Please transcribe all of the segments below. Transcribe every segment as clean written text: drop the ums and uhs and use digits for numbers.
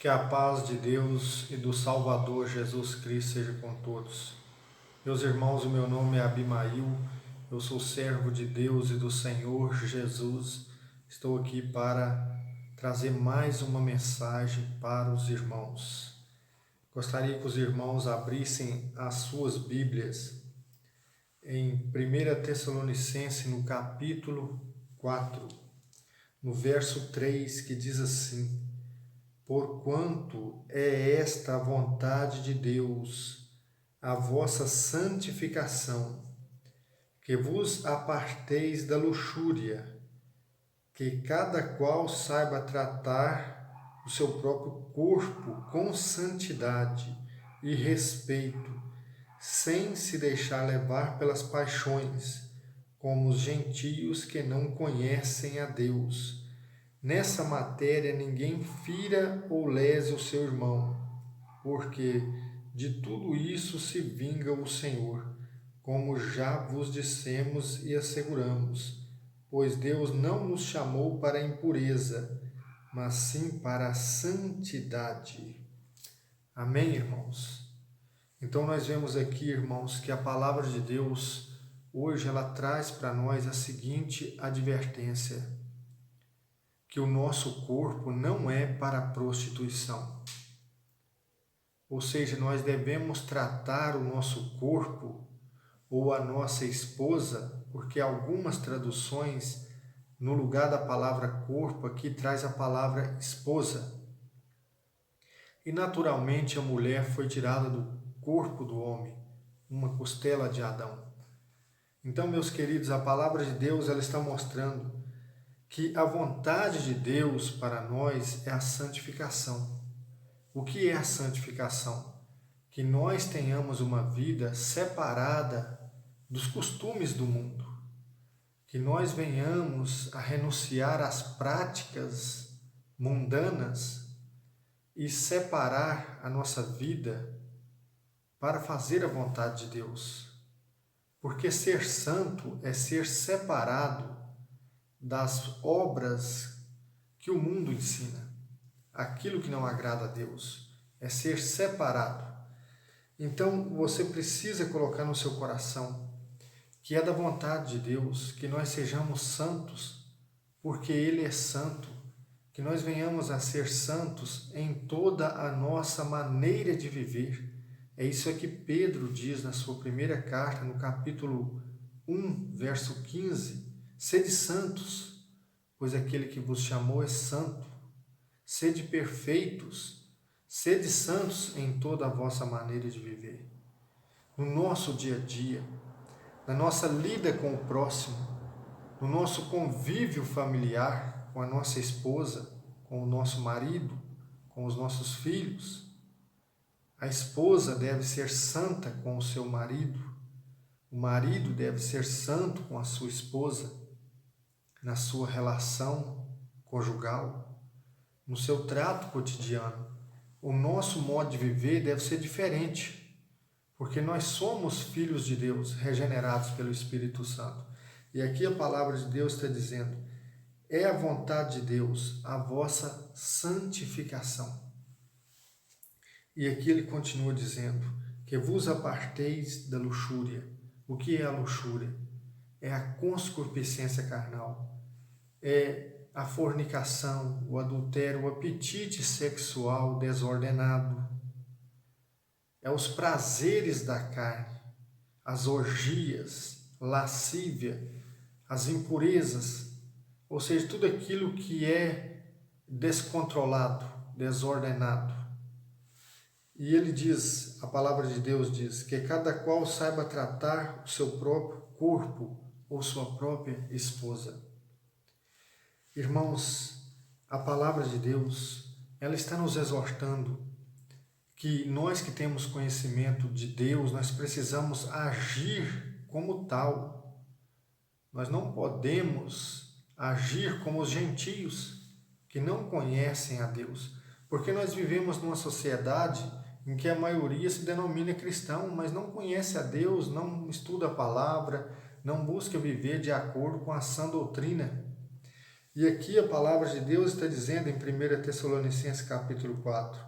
Que a paz de Deus e do Salvador Jesus Cristo seja com todos. Meus irmãos, o meu nome é Abimail, eu sou servo de Deus e do Senhor Jesus. Estou aqui para trazer mais uma mensagem para os irmãos. Gostaria que os irmãos abrissem as suas Bíblias em 1 Tessalonicenses, no capítulo 4, no verso 3, que diz assim: Porquanto é esta a vontade de Deus, a vossa santificação, que vos aparteis da luxúria, que cada qual saiba tratar o seu próprio corpo com santidade e respeito, sem se deixar levar pelas paixões, como os gentios que não conhecem a Deus. Nessa matéria ninguém fira ou lese o seu irmão, porque de tudo isso se vinga o Senhor, como já vos dissemos e asseguramos, pois Deus não nos chamou para a impureza, mas sim para a santidade. Amém, irmãos? Então nós vemos aqui, irmãos, que a palavra de Deus hoje ela traz para nós a seguinte advertência: que o nosso corpo não é para a prostituição. Ou seja, nós devemos tratar o nosso corpo ou a nossa esposa, porque algumas traduções, no lugar da palavra corpo, aqui traz a palavra esposa. E naturalmente a mulher foi tirada do corpo do homem, uma costela de Adão. Então, meus queridos, a palavra de Deus ela está mostrando que a vontade de Deus para nós é a santificação. O que é a santificação? Que nós tenhamos uma vida separada dos costumes do mundo. Que nós venhamos a renunciar às práticas mundanas e separar a nossa vida para fazer a vontade de Deus. Porque ser santo é ser separado das obras que o mundo ensina. Aquilo que não agrada a Deus é ser separado. Então você precisa colocar no seu coração que é da vontade de Deus que nós sejamos santos, porque Ele é santo, que nós venhamos a ser santos em toda a nossa maneira de viver. É isso que Pedro diz na sua primeira carta, no capítulo 1, verso 15, Sede santos, pois aquele que vos chamou é santo. Sede perfeitos, sede santos em toda a vossa maneira de viver. No nosso dia a dia, na nossa lida com o próximo, no nosso convívio familiar com a nossa esposa, com o nosso marido, com os nossos filhos. A esposa deve ser santa com o seu marido, o marido deve ser santo com a sua esposa, na sua relação conjugal, no seu trato cotidiano. O nosso modo de viver deve ser diferente, porque nós somos filhos de Deus, regenerados pelo Espírito Santo. E aqui a palavra de Deus está dizendo: é a vontade de Deus a vossa santificação. E aqui ele continua dizendo que vos aparteis da luxúria. O que é a luxúria? É a concupiscência carnal, é a fornicação, o adultério, o apetite sexual desordenado, é os prazeres da carne, as orgias, lascívia, as impurezas, ou seja, tudo aquilo que é descontrolado, desordenado. E ele diz, a palavra de Deus diz, que cada qual saiba tratar o seu próprio corpo ou sua própria esposa. Irmãos, a palavra de Deus, ela está nos exortando que nós que temos conhecimento de Deus, nós precisamos agir como tal. Nós não podemos agir como os gentios que não conhecem a Deus, porque nós vivemos numa sociedade em que a maioria se denomina cristão, mas não conhece a Deus, não estuda a palavra, não busca viver de acordo com a sã doutrina. E aqui a palavra de Deus está dizendo em 1 Tessalonicenses capítulo 4,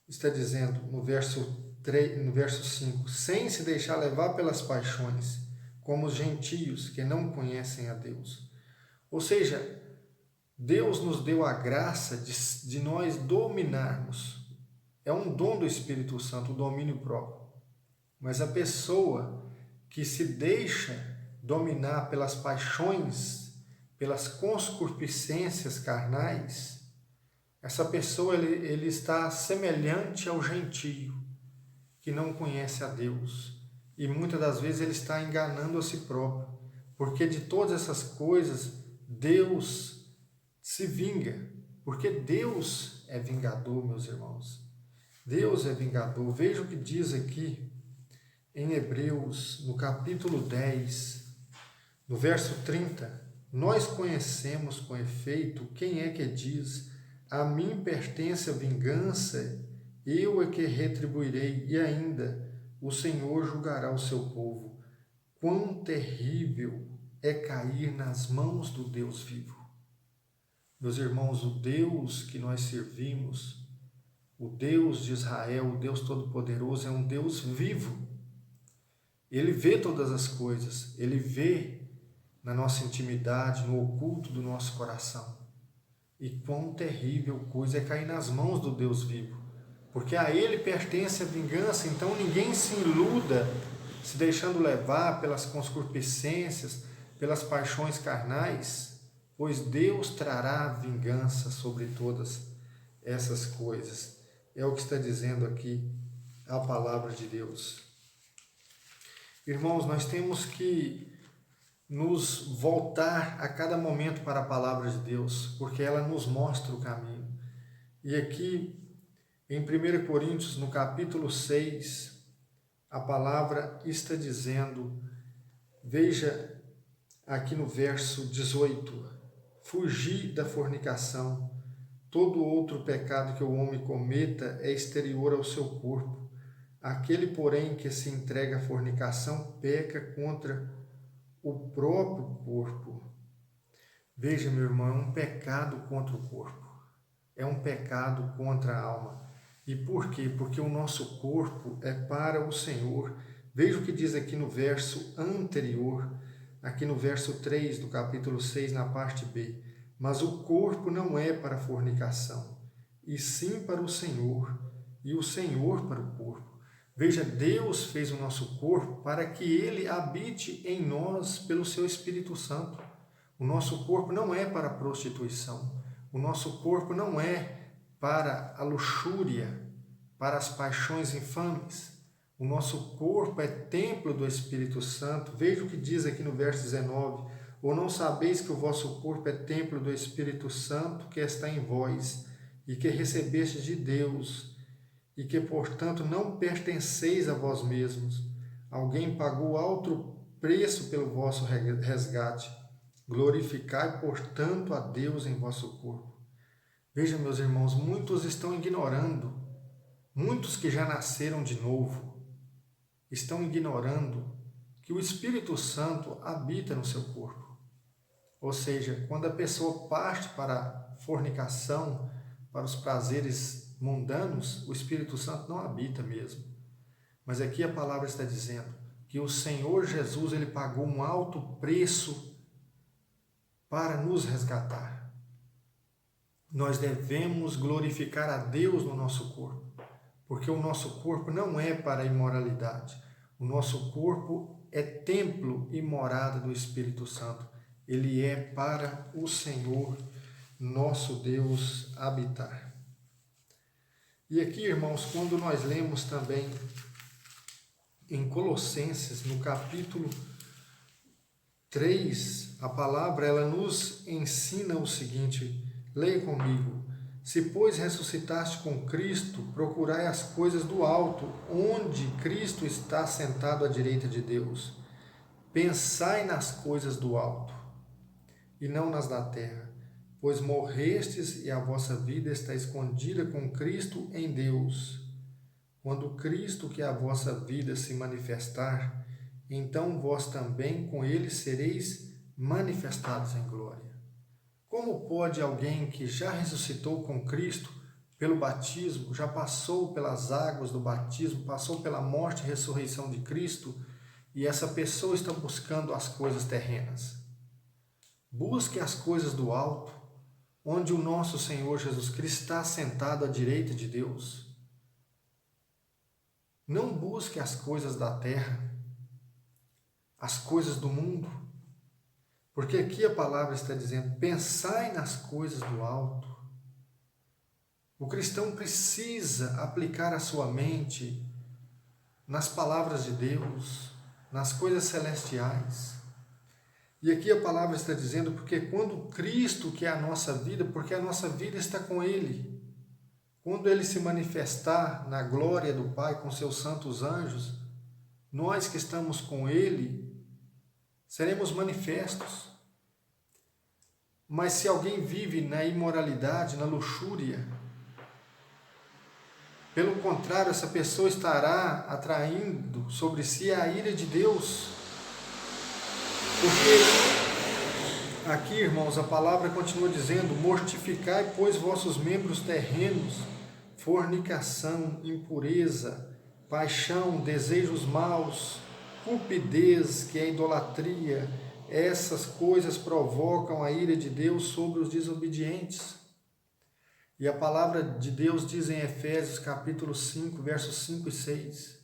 está dizendo no verso 5, sem se deixar levar pelas paixões, como os gentios que não conhecem a Deus. Ou seja, Deus nos deu a graça de nós dominarmos. É um dom do Espírito Santo, o domínio próprio. Mas a pessoa que se deixa dominar pelas paixões, pelas concupiscências carnais, essa pessoa ele está semelhante ao gentio, que não conhece a Deus. E muitas das vezes ele está enganando a si próprio, porque de todas essas coisas Deus se vinga, porque Deus é vingador, meus irmãos. Deus é vingador. Veja o que diz aqui em Hebreus, no capítulo 10, no verso 30. Nós conhecemos com efeito quem é que diz: a mim pertence a vingança, eu é que retribuirei, e ainda o Senhor julgará o seu povo. Quão terrível é cair nas mãos do Deus vivo. Meus irmãos, o Deus que nós servimos, o Deus de Israel, o Deus Todo-Poderoso, é um Deus vivo. Ele vê todas as coisas, Ele vê na nossa intimidade, no oculto do nosso coração. E quão terrível coisa é cair nas mãos do Deus vivo, porque a Ele pertence a vingança. Então ninguém se iluda se deixando levar pelas concupiscências, pelas paixões carnais, pois Deus trará vingança sobre todas essas coisas. É o que está dizendo aqui a palavra de Deus. Irmãos, nós temos que nos voltar a cada momento para a palavra de Deus, porque ela nos mostra o caminho. E aqui, em 1 Coríntios, no capítulo 6, a palavra está dizendo, veja aqui no verso 18, fugir da fornicação. Todo outro pecado que o homem cometa é exterior ao seu corpo. Aquele, porém, que se entrega à fornicação peca contra o próprio corpo. Veja, meu irmão, é um pecado contra o corpo. É um pecado contra a alma. E por quê? Porque o nosso corpo é para o Senhor. Veja o que diz aqui no verso anterior, aqui no verso 3 do capítulo 6, na parte B. Mas o corpo não é para a fornicação, e sim para o Senhor, e o Senhor para o corpo. Veja, Deus fez o nosso corpo para que Ele habite em nós pelo seu Espírito Santo. O nosso corpo não é para a prostituição, o nosso corpo não é para a luxúria, para as paixões infames. O nosso corpo é templo do Espírito Santo. Veja o que diz aqui no verso 19. Ou não sabeis que o vosso corpo é templo do Espírito Santo que está em vós, e que recebeste de Deus, e que, portanto, não pertenceis a vós mesmos. Alguém pagou alto preço pelo vosso resgate. Glorificai, portanto, a Deus em vosso corpo. Veja, meus irmãos, muitos estão ignorando, muitos que já nasceram de novo, estão ignorando que o Espírito Santo habita no seu corpo. Ou seja, quando a pessoa parte para a fornicação, para os prazeres mundanos, o Espírito Santo não habita mesmo. Mas aqui a palavra está dizendo que o Senhor Jesus, Ele pagou um alto preço para nos resgatar. Nós devemos glorificar a Deus no nosso corpo, porque o nosso corpo não é para a imoralidade. O nosso corpo é templo e morada do Espírito Santo. Ele é para o Senhor, nosso Deus, habitar. E aqui, irmãos, quando nós lemos também em Colossenses, no capítulo 3, a palavra ela nos ensina o seguinte, leia comigo. Se, pois, ressuscitaste com Cristo, procurai as coisas do alto, onde Cristo está sentado à direita de Deus. Pensai nas coisas do alto, e não nas da terra, pois morrestes e a vossa vida está escondida com Cristo em Deus. Quando Cristo, que é a vossa vida, se manifestar, então vós também com Ele sereis manifestados em glória. Como pode alguém que já ressuscitou com Cristo pelo batismo, já passou pelas águas do batismo, passou pela morte e ressurreição de Cristo, e essa pessoa está buscando as coisas terrenas? Busque as coisas do alto, onde o nosso Senhor Jesus Cristo está sentado à direita de Deus. Não busque as coisas da terra, as coisas do mundo, porque aqui a palavra está dizendo: pensai nas coisas do alto. O cristão precisa aplicar a sua mente nas palavras de Deus, nas coisas celestiais. E aqui a palavra está dizendo, porque quando Cristo, que é a nossa vida, porque a nossa vida está com Ele, quando Ele se manifestar na glória do Pai com seus santos anjos, nós que estamos com Ele, seremos manifestos. Mas se alguém vive na imoralidade, na luxúria, pelo contrário, essa pessoa estará atraindo sobre si a ira de Deus. Porque aqui, irmãos, a palavra continua dizendo: mortificai, pois, vossos membros terrenos, fornicação, impureza, paixão, desejos maus, cupidez, que é idolatria. Essas coisas provocam a ira de Deus sobre os desobedientes. E a palavra de Deus diz em Efésios capítulo 5, versos 5 e 6,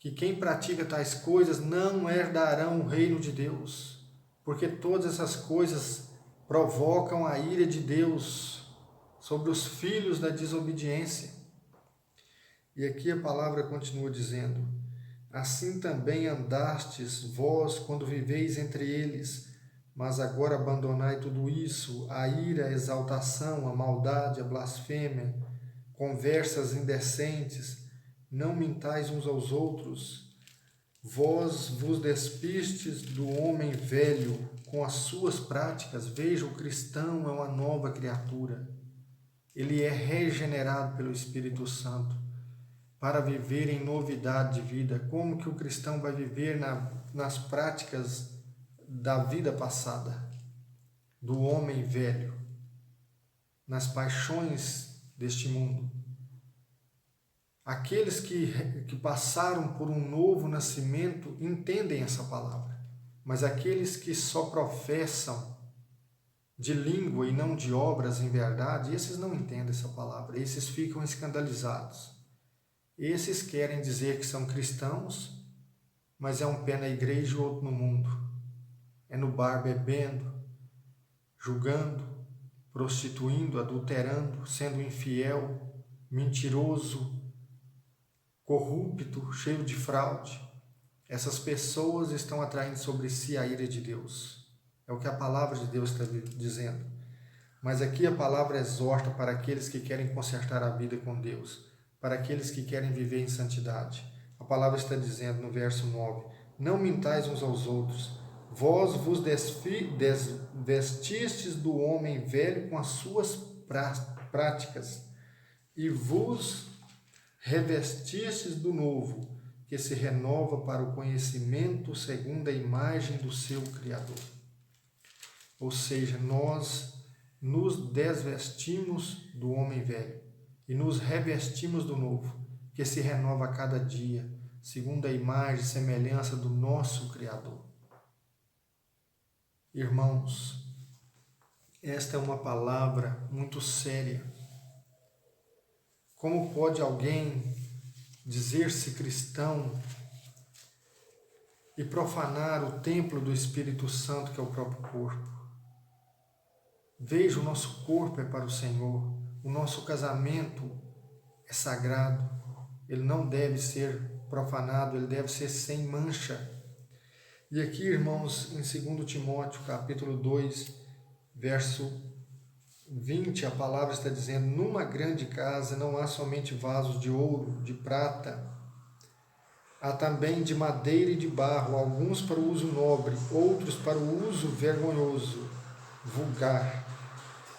que quem pratica tais coisas não herdarão o reino de Deus, porque todas essas coisas provocam a ira de Deus sobre os filhos da desobediência. E aqui a palavra continua dizendo: assim também andastes vós quando viveis entre eles, mas agora abandonai tudo isso: a ira, a exaltação, a maldade, a blasfêmia, conversas indecentes. Não mintais uns aos outros. Vós vos despistes do homem velho com as suas práticas. Veja, o cristão é uma nova criatura. Ele é regenerado pelo Espírito Santo para viver em novidade de vida. Como que o cristão vai viver nas práticas da vida passada, do homem velho, nas paixões deste mundo? Aqueles que passaram por um novo nascimento entendem essa palavra, mas aqueles que só professam de língua e não de obras em verdade, esses não entendem essa palavra, esses ficam escandalizados. Esses querem dizer que são cristãos, mas é um pé na igreja e outro no mundo. É no bar bebendo, julgando, prostituindo, adulterando, sendo infiel, mentiroso, corrupto, cheio de fraude. Essas pessoas estão atraindo sobre si a ira de Deus. É o que a palavra de Deus está dizendo. Mas aqui a palavra exorta para aqueles que querem consertar a vida com Deus, para aqueles que querem viver em santidade. A palavra está dizendo no verso 9: não mintais uns aos outros, vós vos desvestistes do homem velho com as suas práticas, e vos revestistes do novo, que se renova para o conhecimento segundo a imagem do seu Criador. Ou seja, nós nos desvestimos do homem velho e nos revestimos do novo, que se renova a cada dia, segundo a imagem e semelhança do nosso Criador. Irmãos, esta é uma palavra muito séria. Como pode alguém dizer-se cristão e profanar o templo do Espírito Santo, que é o próprio corpo? Veja, o nosso corpo é para o Senhor, o nosso casamento é sagrado, ele não deve ser profanado, ele deve ser sem mancha. E aqui, irmãos, em 2 Timóteo, capítulo 2, verso 20, a palavra está dizendo: numa grande casa não há somente vasos de ouro, de prata, há também de madeira e de barro, alguns para o uso nobre, outros para o uso vergonhoso, vulgar.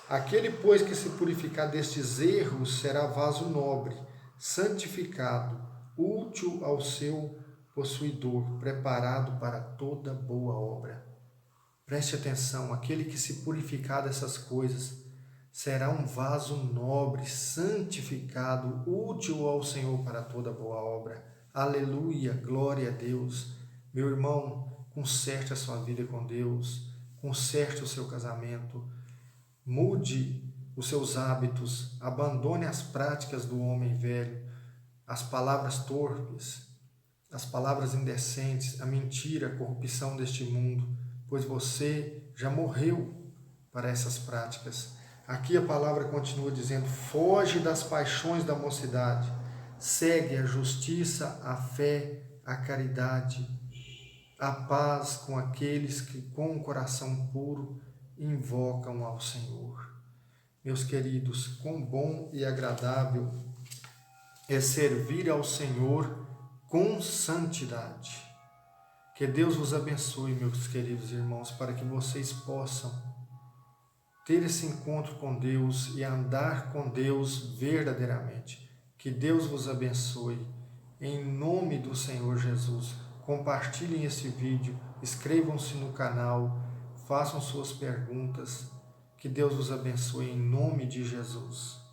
Aquele, pois, que se purificar destes erros será vaso nobre, santificado, útil ao seu possuidor, preparado para toda boa obra. Preste atenção, aquele que se purificar dessas coisas será um vaso nobre, santificado, útil ao Senhor para toda boa obra. Aleluia, glória a Deus. Meu irmão, conserte a sua vida com Deus, conserte o seu casamento, mude os seus hábitos, abandone as práticas do homem velho, as palavras torpes, as palavras indecentes, a mentira, a corrupção deste mundo, pois você já morreu para essas práticas. Aqui a palavra continua dizendo: foge das paixões da mocidade, segue a justiça, a fé, a caridade, a paz com aqueles que com o coração puro invocam ao Senhor. Meus queridos, quão bom e agradável é servir ao Senhor com santidade. Que Deus vos abençoe, meus queridos irmãos, para que vocês possam ter esse encontro com Deus e andar com Deus verdadeiramente. Que Deus vos abençoe. Em nome do Senhor Jesus, compartilhem esse vídeo, inscrevam-se no canal, façam suas perguntas. Que Deus vos abençoe em nome de Jesus.